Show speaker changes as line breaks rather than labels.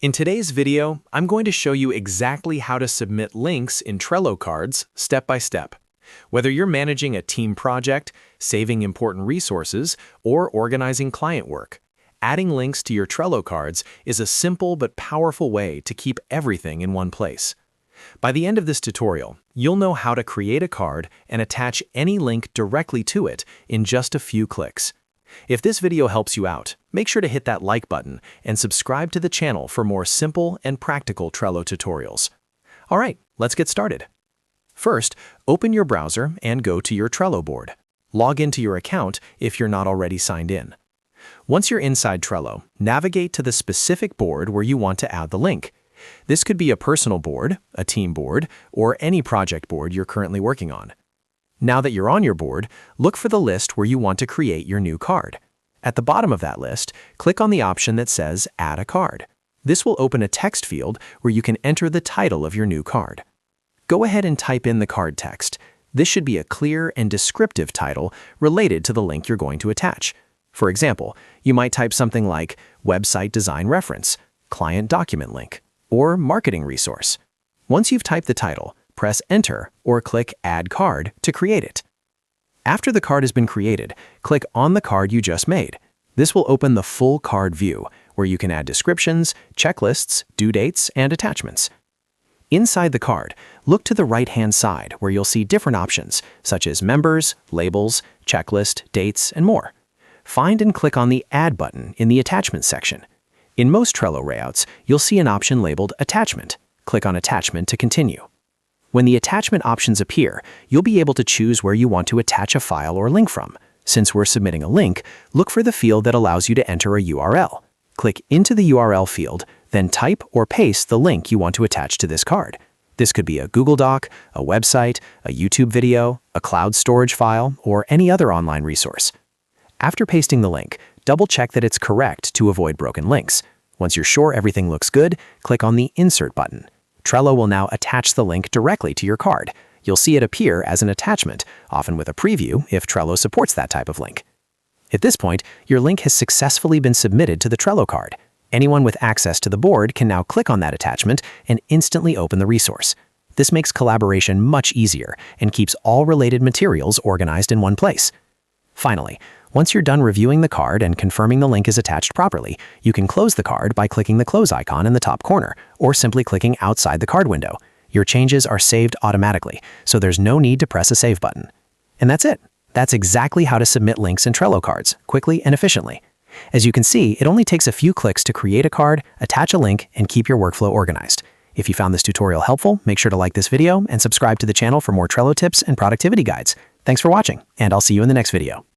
In today's video, I'm going to show you exactly how to submit links in Trello cards step by step. Whether you're managing a team project, saving important resources, or organizing client work, adding links to your Trello cards is a simple but powerful way to keep everything in one place. By the end of this tutorial, you'll know how to create a card and attach any link directly to it in just a few clicks. If this video helps you out, make sure to hit that like button and subscribe to the channel for more simple and practical Trello tutorials. All right, let's get started. First, open your browser and go to your Trello board. Log into your account if you're not already signed in. Once you're inside Trello, navigate to the specific board where you want to add the link. This could be a personal board, a team board, or any project board you're currently working on. Now that you're on your board, look for the list where you want to create your new card. At the bottom of that list, click on the option that says Add a Card. This will open a text field where you can enter the title of your new card. Go ahead and type in the card text. This should be a clear and descriptive title related to the link you're going to attach. For example, you might type something like Website Design Reference, Client Document Link, or Marketing Resource. Once you've typed the title, press Enter or click Add Card to create it. After the card has been created, click on the card you just made. This will open the full card view, where you can add descriptions, checklists, due dates, and attachments. Inside the card, look to the right-hand side where you'll see different options, such as members, labels, checklist, dates, and more. Find and click on the Add button in the Attachments section. In most Trello layouts, you'll see an option labeled Attachment. Click on Attachment to continue. When the attachment options appear, you'll be able to choose where you want to attach a file or link from. Since we're submitting a link, look for the field that allows you to enter a URL. Click into the URL field, then type or paste the link you want to attach to this card. This could be a Google Doc, a website, a YouTube video, a cloud storage file, or any other online resource. After pasting the link, double-check that it's correct to avoid broken links. Once you're sure everything looks good, click on the Insert button. Trello will now attach the link directly to your card. You'll see it appear as an attachment, often with a preview if Trello supports that type of link. At this point, your link has successfully been submitted to the Trello card. Anyone with access to the board can now click on that attachment and instantly open the resource. This makes collaboration much easier and keeps all related materials organized in one place. Finally, once you're done reviewing the card and confirming the link is attached properly, you can close the card by clicking the close icon in the top corner or simply clicking outside the card window. Your changes are saved automatically, so there's no need to press a save button. And that's it. That's exactly how to submit links in Trello cards quickly and efficiently. As you can see, it only takes a few clicks to create a card, attach a link, and keep your workflow organized. If you found this tutorial helpful, make sure to like this video and subscribe to the channel for more Trello tips and productivity guides. Thanks for watching, and I'll see you in the next video.